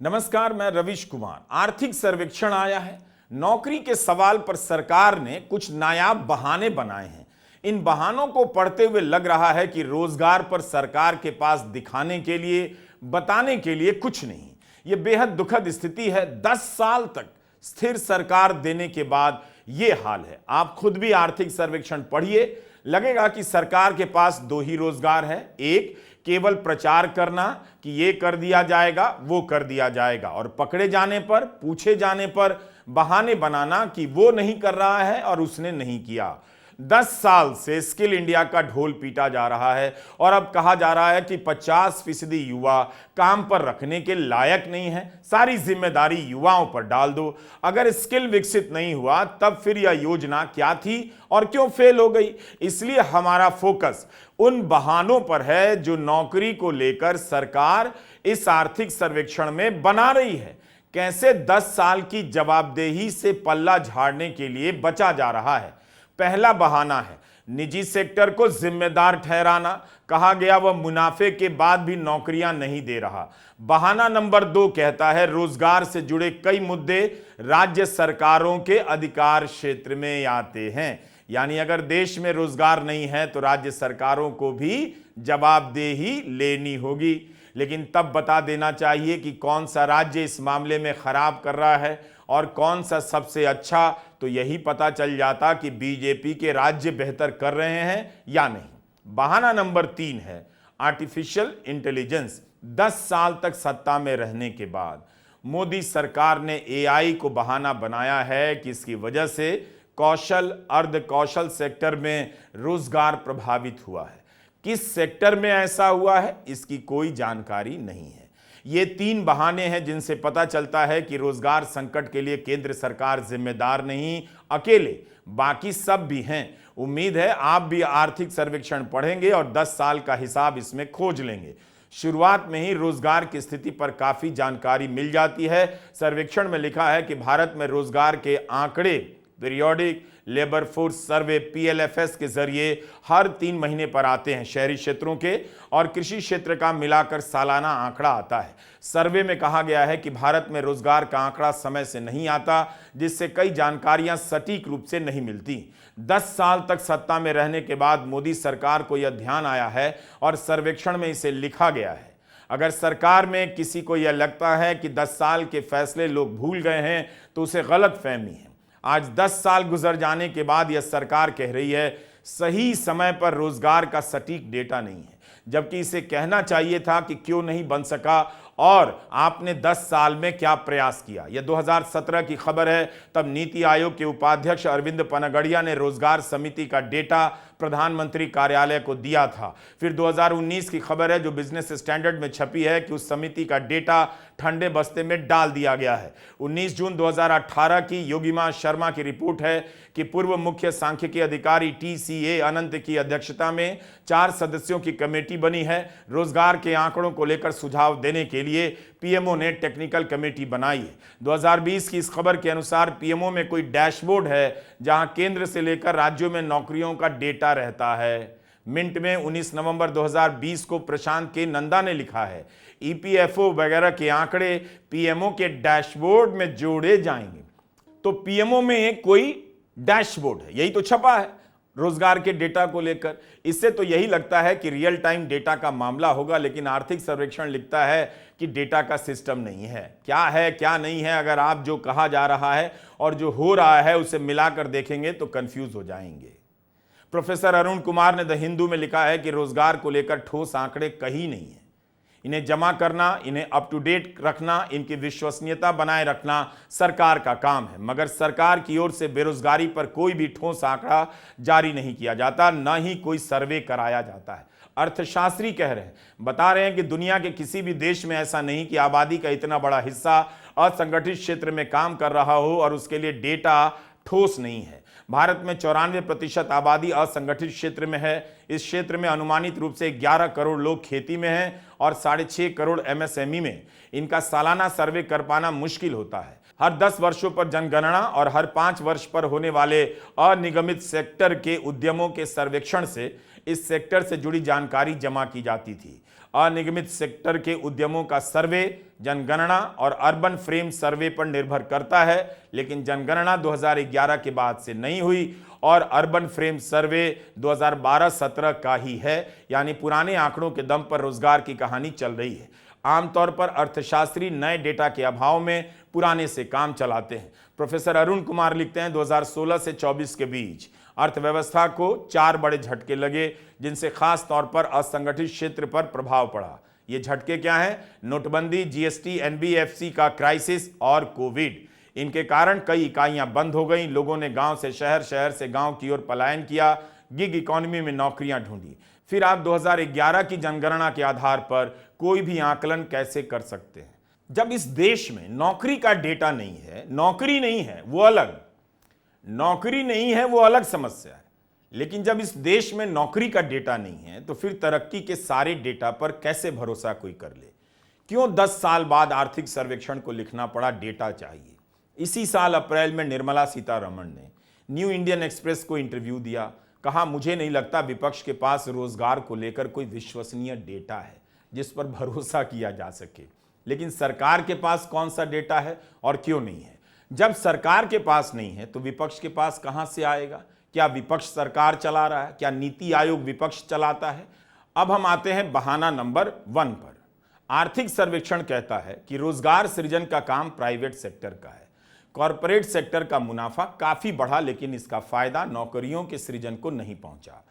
नमस्कार, मैं रविश कुमार। आर्थिक सर्वेक्षण आया है। नौकरी के सवाल पर सरकार ने कुछ नायाब बहाने बनाए हैं। इन बहानों को पढ़ते हुए लग रहा है कि रोजगार पर सरकार के पास दिखाने के लिए, बताने के लिए कुछ नहीं। यह बेहद दुखद स्थिति है। 10 साल तक स्थिर सरकार देने के बाद यह हाल है। आप खुद भी आर्थिक सर्वेक्षण पढ़िए, लगेगा कि सरकार के पास दो ही रोजगार है। एक, केवल प्रचार करना कि ये कर दिया जाएगा, वो कर दिया जाएगा, और पकड़े जाने पर, पूछे जाने पर बहाने बनाना कि वो नहीं कर रहा है और उसने नहीं किया। 10 साल से स्किल इंडिया का ढोल पीटा जा रहा है और अब कहा जा रहा है कि 50% युवा काम पर रखने के लायक नहीं है। सारी जिम्मेदारी युवाओं पर डाल दो। अगर स्किल विकसित नहीं हुआ तब फिर यह योजना क्या थी और क्यों फेल हो गई? इसलिए हमारा फोकस उन बहानों पर है जो नौकरी को लेकर सरकार इस आर्थिक सर्वेक्षण में बना रही है। कैसे 10 साल की जवाबदेही से पल्ला झाड़ने के लिए बचा जा रहा है। पहला बहाना है निजी सेक्टर को जिम्मेदार ठहराना। कहा गया वह मुनाफे के बाद भी नौकरियां नहीं दे रहा। बहाना नंबर 2 कहता है रोजगार से जुड़े कई मुद्दे राज्य सरकारों के अधिकार क्षेत्र में आते हैं। यानी अगर देश में रोजगार नहीं है तो राज्य सरकारों को भी जवाबदेही लेनी होगी। लेकिन तब बता देना चाहिए कि कौन सा राज्य इस मामले में खराब कर रहा है और कौन सा सबसे अच्छा। तो यही पता चल जाता कि बीजेपी के राज्य बेहतर कर रहे हैं या नहीं। बहाना नंबर 3 है आर्टिफिशियल इंटेलिजेंस। 10 साल तक सत्ता में रहने के बाद मोदी सरकार ने एआई को बहाना बनाया है कि इसकी वजह से कौशल, अर्ध कौशल सेक्टर में रोजगार प्रभावित हुआ है। किस सेक्टर में ऐसा हुआ है इसकी कोई जानकारी नहीं है। ये 3 बहाने हैं जिनसे पता चलता है कि रोजगार संकट के लिए केंद्र सरकार जिम्मेदार नहीं अकेले, बाकी सब भी हैं। उम्मीद है आप भी आर्थिक सर्वेक्षण पढ़ेंगे और 10 साल का हिसाब इसमें खोज लेंगे। शुरुआत में ही रोजगार की स्थिति पर काफी जानकारी मिल जाती है। सर्वेक्षण में लिखा है कि भारत में रोजगार के आंकड़े periodic labour force survey PLFS के जरिए हर 3 महीने पर आते हैं। शहरी क्षेत्रों के और कृषि क्षेत्र का मिलाकर सालाना आंकड़ा आता है। सर्वे में कहा गया है कि भारत में रोजगार का आंकड़ा समय से नहीं आता, जिससे कई जानकारियां सटीक रूप से नहीं मिलती। 10 साल तक सत्ता में रहने के बाद मोदी सरकार को यह ध्यान आया है और सर्वेक्षण में इसे लिखा गया है। अगर सरकार में किसी को यह लगता है कि 10 साल के फैसले लोग भूल गए हैं तो उसे गलतफहमी है। आज 10 साल गुजर जाने के बाद यह सरकार कह रही है सही समय पर रोजगार का सटीक डेटा नहीं है, जबकि इसे कहना चाहिए था कि क्यों नहीं बन सका और आपने 10 साल में क्या प्रयास किया। यह 2017 की खबर है। तब नीति आयोग के उपाध्यक्ष अरविंद पनगड़िया ने रोजगार समिति का डेटा प्रधानमंत्री कार्यालय को दिया था। फिर 2019 की खबर है जो बिजनेस स्टैंडर्ड में छपी है कि उस समिति का डेटा ठंडे बस्ते में डाल दिया गया है। 19 जून 2018 की योगिमा शर्मा की रिपोर्ट है कि पूर्व मुख्य सांख्यिकी अधिकारी TCA अनंत की अध्यक्षता में 4 सदस्यों की कमेटी बनी है। रोजगार के आंकड़ों को लेकर सुझाव देने के लिए PMO ने टेक्निकल कमेटी बनाई है। 2020 की इस खबर के अनुसार PMO में कोई डैशबोर्ड है जहां केंद्र से लेकर राज्यों में नौकरियों का डेटा रहता है। मिंट में 19 नवंबर 2020 को प्रशांत के नंदा ने लिखा है EPFO वगैरह के आंकड़े PMO के डैशबोर्ड में जोड़े जाएंगे। तो PMO में कोई डैशबोर्ड है, यही तो छपा है रोजगार के डेटा को लेकर। इससे तो यही लगता है कि रियल टाइम डेटा का मामला होगा, लेकिन आर्थिक सर्वेक्षण लिखता है कि डेटा का सिस्टम नहीं है। क्या है क्या नहीं है, अगर आप जो कहा जा रहा है और जो हो रहा है उसे मिलाकर देखेंगे तो कंफ्यूज हो जाएंगे। प्रोफेसर अरुण कुमार ने द हिंदू में लिखा है कि रोजगार को लेकर ठोस आंकड़े कहीं नहीं है। इन्हें जमा करना, इन्हें अप टू डेट रखना, इनकी विश्वसनीयता बनाए रखना सरकार का काम है, मगर सरकार की ओर से बेरोजगारी पर कोई भी ठोस आंकड़ा जारी नहीं किया जाता, न ही कोई सर्वे कराया जाता है। अर्थशास्त्री कह रहे हैं, बता रहे हैं कि दुनिया के किसी भी देश में ऐसा नहीं कि आबादी का इतना बड़ा हिस्सा असंगठित क्षेत्र में काम कर रहा हो और उसके लिए डेटा ठोस नहीं है। भारत में 94% आबादी असंगठित क्षेत्र में है। इस क्षेत्र में अनुमानित रूप से 11 करोड़ लोग खेती में हैं और 6.5 करोड़ MSME में। इनका सालाना सर्वे कर पाना मुश्किल होता है। हर 10 वर्षों पर जनगणना और हर 5 वर्ष पर होने वाले अनिगमित सेक्टर के उद्यमों के सर्वेक्षण से इस सेक्टर से जुड़ी जानकारी जमा की जाती थी। अनिगमित सेक्टर के उद्यमों का सर्वे जनगणना और अर्बन फ्रेम सर्वे पर निर्भर करता है, लेकिन जनगणना 2011 के बाद से नहीं हुई और अर्बन फ्रेम सर्वे 2012-17 का ही है, यानी पुराने आंकड़ों के दम पर रोजगार की कहानी चल रही है। आमतौर पर अर्थशास्त्री नए डेटा के अभाव में पुराने से काम चलाते हैं। प्रोफेसर अरुण कुमार लिखते हैं 2016 से 24 के बीच अर्थव्यवस्था को 4 बड़े झटके लगे, जिनसे खास तौर पर असंगठित क्षेत्र पर प्रभाव पड़ा। ये झटके क्या हैं? नोटबंदी, जीएसटी, एनबीएफसी का क्राइसिस और कोविड। इनके कारण कई इकाइयां बंद हो गई, लोगों ने गांव से शहर, शहर से गांव की ओर पलायन किया, गिग इकोनॉमी में नौकरियां ढूंढी। फिर आप 2011 की जनगणना के आधार पर कोई भी आकलन कैसे कर सकते हैं? जब इस देश में नौकरी का डेटा नहीं है, नौकरी नहीं है वो अलग, नौकरी नहीं है वो अलग समस्या है, लेकिन जब इस देश में नौकरी का डेटा नहीं है तो फिर तरक्की के सारे डेटा पर कैसे भरोसा कोई कर ले? क्यों 10 साल बाद आर्थिक सर्वेक्षण को लिखना पड़ा? डेटा चाहिए। इसी साल अप्रैल में निर्मला सीतारमण ने न्यू इंडियन एक्सप्रेस को इंटरव्यू दिया, कहा मुझे नहीं लगता विपक्ष के पास रोजगार को लेकर कोई विश्वसनीय डेटा है जिस पर भरोसा किया जा सके। लेकिन सरकार के पास कौन सा डेटा है और क्यों नहीं है? जब सरकार के पास नहीं है तो विपक्ष के पास कहां से आएगा? क्या विपक्ष सरकार चला रहा है? क्या नीति आयोग विपक्ष चलाता है? अब हम आते हैं बहाना नंबर 1 पर। आर्थिक सर्वेक्षण कहता है कि रोजगार सृजन का काम प्राइवेट सेक्टर का है। कॉरपोरेट सेक्टर का मुनाफा काफी बढ़ा, लेकिन इसका फायदा नौकरियों के सृजन को नहीं पहुंचा।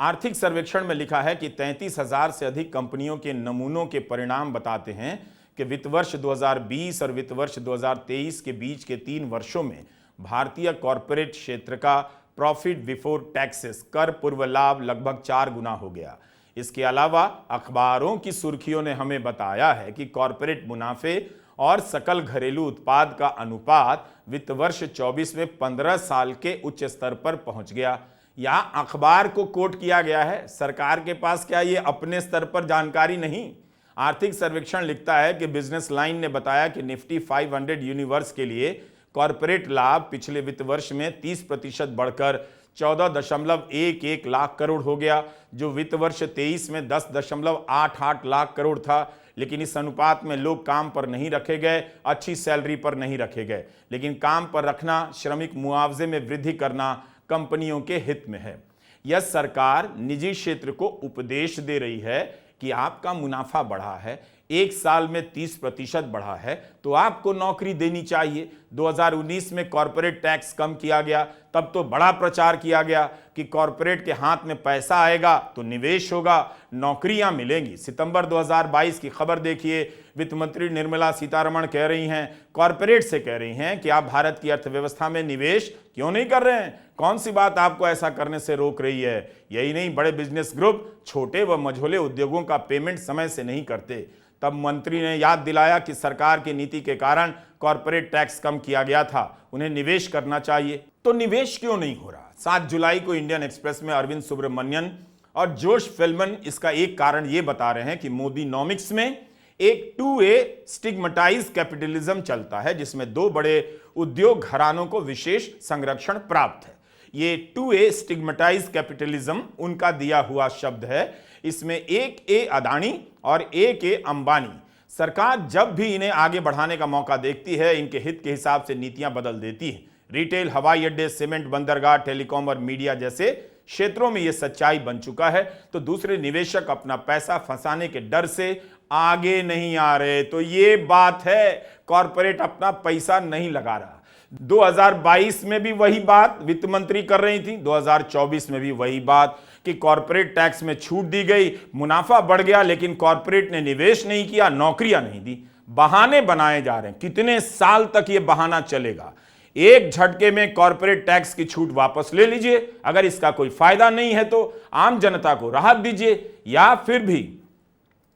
आर्थिक सर्वेक्षण में लिखा है कि 33,000 से अधिक कंपनियों के नमूनों के परिणाम बताते हैं कि वित्त वर्ष 2020 और वित्त वर्ष 2023 के बीच के 3 वर्षों में भारतीय कॉरपोरेट क्षेत्र का प्रॉफिट बिफोर टैक्सेस, कर पूर्व लाभ, लगभग 4 गुना हो गया। इसके अलावा अखबारों की सुर्खियों ने हमें बताया है कि कॉरपोरेट मुनाफे और सकल घरेलू उत्पाद का अनुपात वित्त वर्ष 24 में 15 साल के उच्च स्तर पर पहुंच गया। यहां अखबार को कोट किया गया है, सरकार के पास क्या ये अपने स्तर पर जानकारी नहीं? आर्थिक सर्वेक्षण लिखता है कि बिजनेस लाइन ने बताया कि निफ्टी 500 यूनिवर्स के लिए कॉरपोरेट लाभ पिछले वित्त वर्ष में 30% बढ़कर 14.11 लाख करोड़ हो गया, जो वित्त वर्ष 23 में 10.88 लाख करोड़ था। लेकिन इस अनुपात में लोग काम पर नहीं रखे गए, अच्छी सैलरी पर नहीं रखे गए, लेकिन काम पर रखना, श्रमिक मुआवजे में वृद्धि करना कंपनियों के हित में है। यह सरकार निजी क्षेत्र को उपदेश दे रही है कि आपका मुनाफा बढ़ा है, 1 साल में 30% बढ़ा है, तो आपको नौकरी देनी चाहिए। 2019 में कॉरपोरेट टैक्स कम किया गया, तब तो बड़ा प्रचार किया गया कि कॉरपोरेट के हाथ में पैसा आएगा तो निवेश होगा, नौकरियां मिलेंगी। सितंबर 2022 की खबर देखिए, वित्त मंत्री निर्मला सीतारमण कह रही हैं, कॉरपोरेट से कह रही हैं कि आप भारत की अर्थव्यवस्था में निवेश क्यों नहीं कर रहे हैं? कौन सी बात आपको ऐसा करने से रोक रही है? यही नहीं, बड़े बिजनेस ग्रुप छोटे व मझोले उद्योगों का पेमेंट समय से नहीं करते। तब मंत्री ने याद दिलाया कि सरकार की नीति के कारण कॉरपोरेट टैक्स कम किया गया था, उन्हें निवेश करना चाहिए। तो निवेश क्यों नहीं हो रहा? 7 जुलाई को इंडियन एक्सप्रेस में अरविंद सुब्रमण्यन और जोश फिल्मन इसका एक कारण यह बता रहे हैं कि मोदी नॉमिक्स में एक 2A स्टिग्मेटाइज कैपिटलिज्म चलता है, जिसमें 2 बड़े उद्योग घरानों को विशेष संरक्षण प्राप्त है। ये 2A स्टिग्मेटाइज कैपिटलिज्म उनका दिया हुआ शब्द है। इसमें एक A अदानी और एक A अंबानी। सरकार जब भी इन्हें आगे बढ़ाने का मौका देखती है, इनके हित के हिसाब से नीतियां बदल देती है। रिटेल, हवाई अड्डे, सीमेंट, बंदरगाह, टेलीकॉम और मीडिया जैसे क्षेत्रों में यह सच्चाई बन चुका है, तो दूसरे निवेशक अपना पैसा फंसाने के डर से आगे नहीं आ रहे। तो ये बात है, कॉरपोरेट अपना पैसा नहीं लगा रहा। 2022 में भी वही बात वित्त मंत्री कर रही थी, 2024 में भी वही बात कि कॉरपोरेट टैक्स में छूट दी गई, मुनाफा बढ़ गया, लेकिन कॉरपोरेट ने निवेश नहीं किया, नौकरियां नहीं दी। बहाने बनाए जा रहे हैं। कितने साल तक यह बहाना चलेगा? एक झटके में कॉरपोरेट टैक्स की छूट वापस ले लीजिए, अगर इसका कोई फायदा नहीं है तो आम जनता को राहत दीजिए, या फिर भी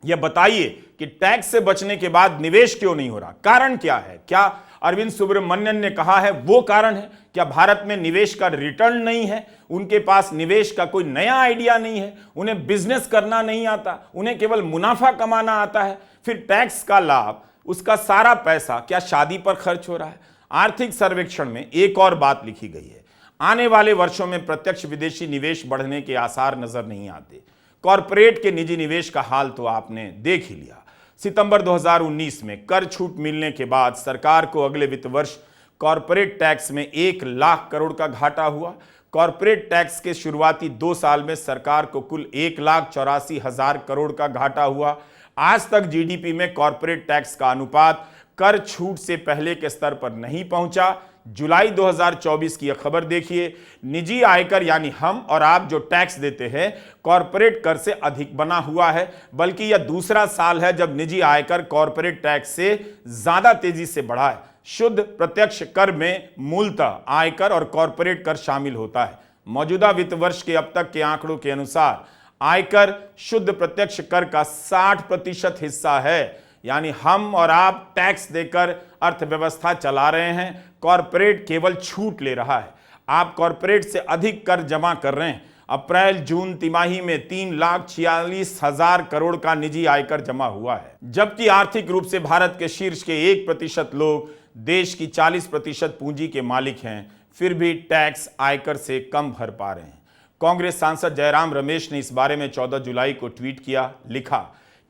यह बताइए कि टैक्स से बचने के बाद निवेश क्यों नहीं हो रहा? कारण क्या है? क्या अरविंद सुब्रमण्यन ने कहा है वो कारण है? क्या भारत में निवेश का रिटर्न नहीं है? उनके पास निवेश का कोई नया आइडिया नहीं है? उन्हें बिजनेस करना नहीं आता? उन्हें केवल मुनाफा कमाना आता है? फिर टैक्स का लाभ, उसका सारा पैसा क्या शादी पर खर्च हो रहा है? आर्थिक सर्वेक्षण में एक और बात लिखी गई है, आने वाले वर्षों में प्रत्यक्ष विदेशी निवेश बढ़ने के आसार नजर नहीं आते। कॉरपोरेट के निजी निवेश का हाल तो आपने देख ही लिया। सितंबर 2019 में कर छूट मिलने के बाद सरकार को अगले वित्त वर्ष कॉरपोरेट टैक्स में 1 लाख करोड़ का घाटा हुआ। कॉरपोरेट टैक्स के शुरुआती 2 साल में सरकार को कुल 1,84,000 करोड़ का घाटा हुआ। आज तक जीडीपी में कॉरपोरेट टैक्स का अनुपात कर छूट से पहले के स्तर पर नहीं पहुंचा। जुलाई 2024 की यह खबर देखिए, निजी आयकर यानी हम और आप जो टैक्स देते हैं कॉरपोरेट कर से अधिक बना हुआ है, बल्कि यह दूसरा साल है जब निजी आयकर कॉरपोरेट टैक्स से ज्यादा तेजी से बढ़ा है। शुद्ध प्रत्यक्ष कर में मूलतः आयकर और कॉरपोरेट कर शामिल होता है। मौजूदा वित्त वर्ष के अब तक के आंकड़ों के अनुसार आयकर शुद्ध प्रत्यक्ष कर का 60% हिस्सा है, यानी हम और आप टैक्स देकर अर्थव्यवस्था चला रहे हैं, कॉरपोरेट केवल छूट ले रहा है। आप कॉरपोरेट से अधिक कर जमा कर रहे हैं। अप्रैल जून तिमाही में 3,46,000 करोड़ का निजी आयकर जमा हुआ है, जबकि आर्थिक रूप से भारत के शीर्ष के 1% लोग देश की 40% पूंजी के मालिक हैं, फिर भी टैक्स आयकर से कम भर पा रहे हैं। कांग्रेस सांसद जयराम रमेश ने इस बारे में 14 जुलाई को ट्वीट किया, लिखा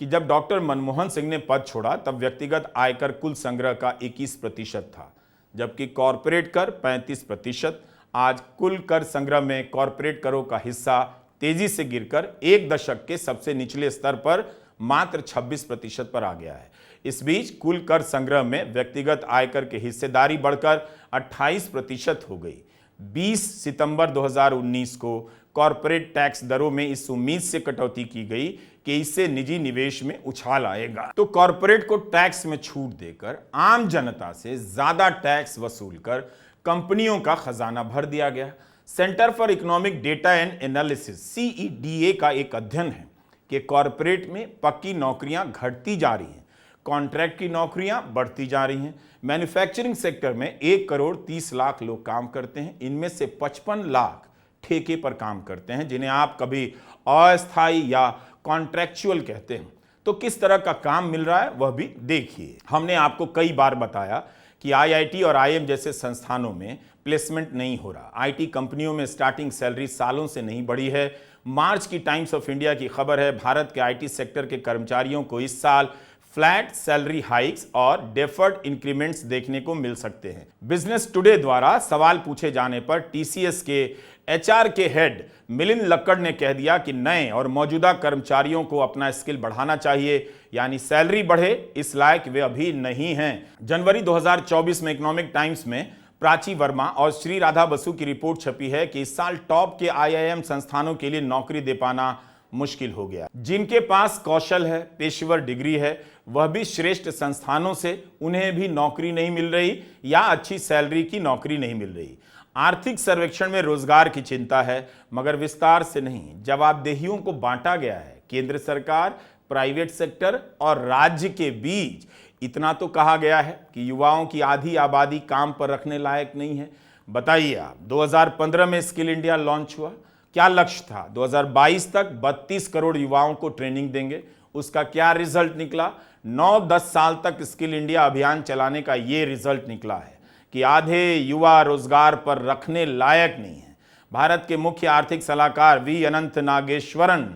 कि जब डॉक्टर मनमोहन सिंह ने पद छोड़ा तब व्यक्तिगत आयकर कुल संग्रह का 21% था, जबकि कॉरपोरेट कर 35%। आज कुल कर संग्रह में कॉरपोरेट करों का हिस्सा तेजी से गिरकर एक दशक के सबसे निचले स्तर पर मात्र 26% पर आ गया है। इस बीच कुल कर संग्रह में व्यक्तिगत आयकर की हिस्सेदारी बढ़कर 28% हो गई। 20 सितंबर 2019 को कॉरपोरेट टैक्स दरों में इस उम्मीद से कटौती की गई कि इससे निजी निवेश में उछाल आएगा, तो कॉरपोरेट को टैक्स में छूट देकर आम जनता से ज्यादा टैक्स वसूल कर कंपनियों का खजाना भर दिया गया। Centre for economic data and analysis CEDA का एक अध्ययन है कि कॉरपोरेट में पक्की नौकरियां घटती जा रही हैं, कॉन्ट्रैक्ट की नौकरियां बढ़ती जा रही हैं। मैन्युफैक्चरिंग सेक्टर में 1 करोड़ 30 लाख लोग काम करते हैं, इनमें से 55 लाख ठेके पर काम करते हैं, जिन्हें आप कभी अस्थायी या कॉन्ट्रैक्चुअल कहते हैं। तो किस तरह का काम मिल रहा है वह भी देखिए। हमने आपको कई बार बताया कि IIT और IIM जैसे संस्थानों में प्लेसमेंट नहीं हो रहा। IT कंपनियों में स्टार्टिंग सैलरी सालों से नहीं बढ़ी है। मार्च की टाइम्स ऑफ इंडिया की खबर है, भारत के IT सेक्टर के कर्मचारियों को इस साल फ्लैट सैलरी हाइक्स और डेफर्ड इंक्रीमेंट्स देखने को मिल सकते हैं। बिजनेस टुडे द्वारा सवाल पूछे जाने पर TCS के HR के हेड मिलिंद लक्कड़ ने कह दिया कि नए और मौजूदा कर्मचारियों को अपना स्किल बढ़ाना चाहिए, यानी सैलरी बढ़े, इस लायक वे अभी नहीं हैं। जनवरी 2024 में इकोनॉमिक टाइम्स में प्राची वर्मा और श्री राधा बसु की रिपोर्ट छपी है कि इस साल टॉप के IIM संस्थानों के लिए नौकरी दे पाना मुश्किल हो गया। जिनके पास कौशल है, पेशेवर डिग्री है, वह भी श्रेष्ठ संस्थानों से उन्हें भी नौकरी नहीं मिल रही या अच्छी सैलरी की नौकरी नहीं मिल रही। आर्थिक सर्वेक्षण में रोजगार की चिंता है, मगर विस्तार से नहीं, जवाबदेहियों को बांटा गया है। केंद्र सरकार, प्राइवेट सेक्टर और राज्य के बीच इतना तो कहा गया है कि युवाओं की आधी आबादी काम पर रखने लायक नहीं है। बताइए आप, 2015 में स्किल इंडिया लॉन्च हुआ, क्या लक्ष्य था? 2022 तक 32 करोड़ युवाओं को ट्रेनिंग देंगे। उसका क्या रिजल्ट निकला? 9-10 साल तक स्किल इंडिया अभियान चलाने का ये रिजल्ट निकला है कि आधे युवा रोजगार पर रखने लायक नहीं है। भारत के मुख्य आर्थिक सलाहकार V अनंत नागेश्वरन,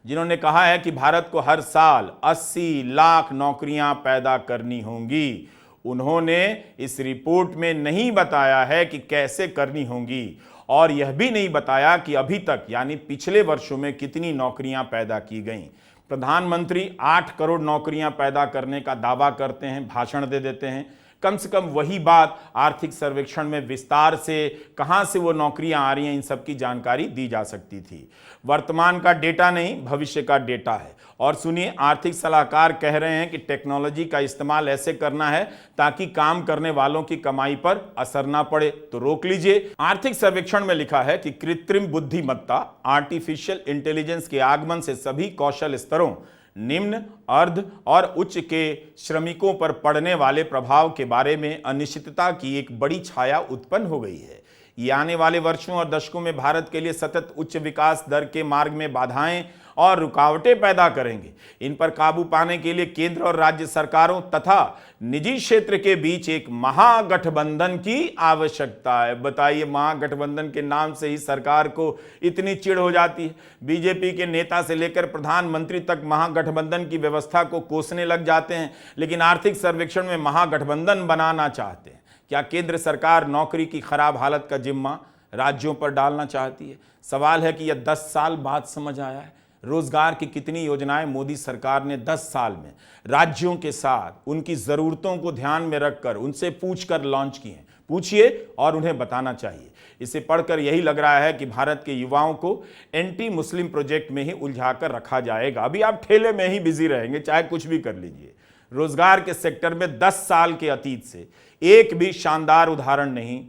जिन्होंने कहा है कि भारत को हर साल 80 लाख नौकरियां पैदा करनी होंगी, उन्होंने इस रिपोर्ट में नहीं बताया है कि कैसे करनी होंगी, और यह भी नहीं बताया कि अभी तक यानी पिछले वर्षों में कितनी नौकरियां पैदा की गईं। प्रधानमंत्री 8 करोड़ नौकरियां पैदा करने का दावा करते हैं, भाषण दे देते हैं। कम से कम वही बात आर्थिक सर्वेक्षण में विस्तार से कहां से वो नौकरियां आ रही हैं, इन सब की जानकारी दी जा सकती थी। वर्तमान का डेटा नहीं, भविष्य का डेटा है। और सुनिए, आर्थिक सलाहकार कह रहे हैं कि टेक्नोलॉजी का इस्तेमाल ऐसे करना है ताकि काम करने वालों की कमाई पर असर ना पड़े, तो रोक लीजिए। आर्थिक सर्वेक्षण में लिखा है कि कृत्रिम बुद्धिमत्ता, आर्टिफिशियल इंटेलिजेंस के आगमन से सभी कौशल स्तरों, निम्न, अर्ध और उच्च के श्रमिकों पर पड़ने वाले प्रभाव के बारे में अनिश्चितता की एक बड़ी छाया उत्पन्न हो गई है। ये आने वाले वर्षों और दशकों में भारत के लिए सतत उच्च विकास दर के मार्ग में बाधाएं और रुकावटें पैदा करेंगे। इन पर काबू पाने के लिए केंद्र और राज्य सरकारों तथा निजी क्षेत्र के बीच एक महागठबंधन की आवश्यकता है। बताइए, महागठबंधन के नाम से ही सरकार को इतनी चिढ़ हो जाती है। बीजेपी के नेता से लेकर प्रधानमंत्री तक महागठबंधन की व्यवस्था को कोसने लग जाते हैं, लेकिन आर्थिक सर्वेक्षण में महागठबंधन बनाना चाहते हैं। क्या केंद्र सरकार नौकरी की खराब हालत का जिम्मा राज्यों पर डालना चाहती है? सवाल है कि यह 10 साल बाद समझ आया है। रोजगार की कितनी योजनाएं मोदी सरकार ने 10 साल में राज्यों के साथ उनकी जरूरतों को ध्यान में रखकर उनसे पूछकर लॉन्च की हैं। पूछिए और उन्हें बताना चाहिए। इसे पढ़कर यही लग रहा है कि भारत के युवाओं को एंटी मुस्लिम प्रोजेक्ट में ही उलझाकर रखा जाएगा। अभी आप ठेले में ही बिजी रहेंगे, चाहे कुछ भी कर लीजिए। रोजगार के सेक्टर में 10 साल के अतीत से एक भी शानदार उदाहरण नहीं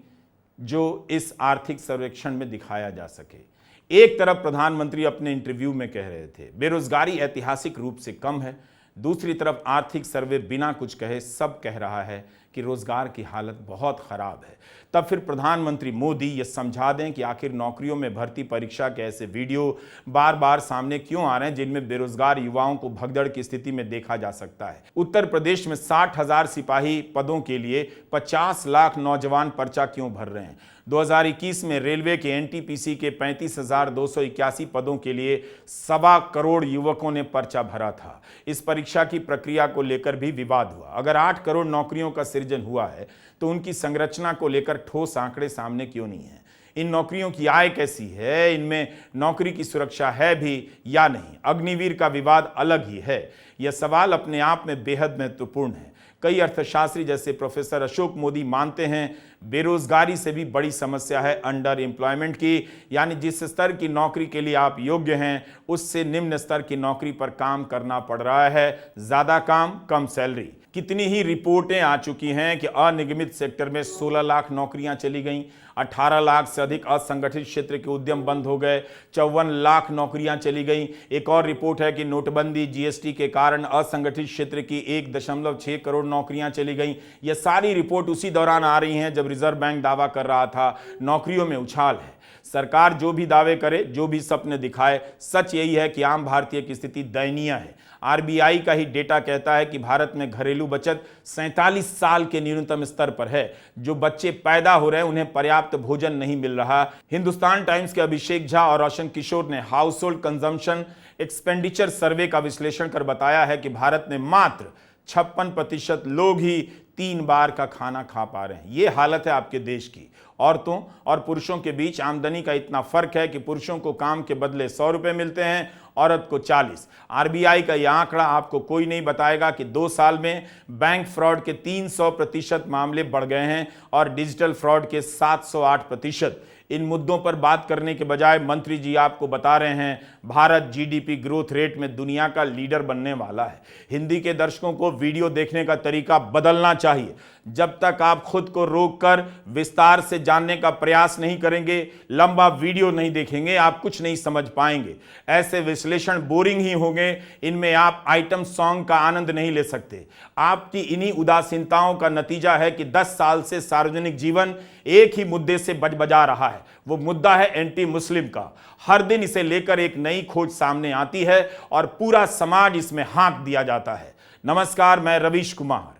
जो इस आर्थिक सर्वेक्षण में दिखाया जा सके। एक तरफ प्रधानमंत्री अपने इंटरव्यू में कह रहे थे बेरोजगारी ऐतिहासिक रूप से कम है, दूसरी तरफ आर्थिक सर्वे बिना कुछ कहे सब कह रहा है कि रोजगार की हालत बहुत खराब है। तब फिर प्रधानमंत्री मोदी ये समझा दें कि आखिर नौकरियों में भर्ती परीक्षा के ऐसे वीडियो बार बार सामने क्यों आ रहे हैं जिनमें बेरोजगार युवाओं को भगदड़ की स्थिति में देखा जा सकता है। उत्तर प्रदेश में 60,000 सिपाही पदों के लिए 50 लाख नौजवान पर्चा क्यों भर रहे हैं? 2021 में रेलवे के एनटीपीसी के 35,281 पदों के लिए 1.25 करोड़ युवकों ने पर्चा भरा था। इस परीक्षा की प्रक्रिया को लेकर भी विवाद हुआ। अगर 8 करोड़ नौकरियों का सृजन हुआ है तो उनकी संरचना को लेकर ठोस आंकड़े सामने क्यों नहीं है? इन नौकरियों की आय कैसी है? इनमें नौकरी की सुरक्षा है भी या नहीं? अग्निवीर का विवाद अलग ही है। यह सवाल अपने आप में बेहद महत्वपूर्ण है। कई अर्थशास्त्री जैसे प्रोफेसर अशोक मोदी मानते हैं बेरोजगारी से भी बड़ी समस्या है अंडर एम्प्लॉयमेंट की, यानी जिस स्तर की नौकरी के लिए आप योग्य हैं उससे निम्न स्तर की नौकरी पर काम करना पड़ रहा है। ज्यादा काम, कम सैलरी। कितनी ही रिपोर्टें आ चुकी हैं कि अनिगमित सेक्टर में 16 लाख नौकरियां चली गईं, 18 लाख से अधिक असंगठित क्षेत्र के उद्यम बंद हो गए, 54 लाख नौकरियां चली गईं। एक और रिपोर्ट है कि नोटबंदी, जीएसटी के कारण असंगठित क्षेत्र की 1.6 करोड़ नौकरियां चली गईं। यह सारी रिपोर्ट उसी दौरान आ रही हैं जब रिजर्व बैंक दावा कर रहा था नौकरियों में उछाल है। सरकार जो भी दावे करे, जो भी सपने दिखाए, सच यही है कि आम भारतीय की स्थिति दयनीय है। आरबीआई का ही डेटा कहता है कि भारत में घरेलू बचत 47 साल के न्यूनतम स्तर पर है। जो बच्चे पैदा हो रहे हैं उन्हें पर्याप्त भोजन नहीं मिल रहा। हिंदुस्तान टाइम्स के अभिषेक झा और रोशन किशोर ने हाउस होल्ड कंजम्पशन एक्सपेंडिचर सर्वे का विश्लेषण कर बताया है कि भारत में मात्र 56% लोग ही 3 बार का खाना खा पा रहे हैं। ये हालत है आपके देश की। औरतों और पुरुषों के बीच आमदनी का इतना फर्क है कि पुरुषों को काम के बदले 100 रुपए मिलते हैं, औरत को 40। आरबीआई का यह आंकड़ा आपको कोई नहीं बताएगा कि 2 साल में बैंक फ्रॉड के 300% मामले बढ़ गए हैं और डिजिटल फ्रॉड के 708%। इन मुद्दों पर बात करने के बजाय मंत्री जी आपको बता रहे हैं भारत जीडीपी ग्रोथ रेट में दुनिया का लीडर बनने वाला है। हिंदी के दर्शकों को वीडियो देखने का तरीका बदलना चाहिए। जब तक आप खुद को रोककर विस्तार से जानने का प्रयास नहीं करेंगे, लंबा वीडियो नहीं देखेंगे, आप कुछ नहीं समझ पाएंगे। ऐसे विश्लेषण बोरिंग ही होंगे, इनमें आप आइटम सॉन्ग का आनंद नहीं ले सकते। आपकी इन्हीं उदासीनताओं का नतीजा है कि 10 साल से सार्वजनिक जीवन एक ही मुद्दे से बजा रहा है। वो मुद्दा है एंटी मुस्लिम का। हर दिन इसे लेकर एक नई खोज सामने आती है और पूरा समाज इसमें हाँक दिया जाता है। नमस्कार, मैं रवीश कुमार।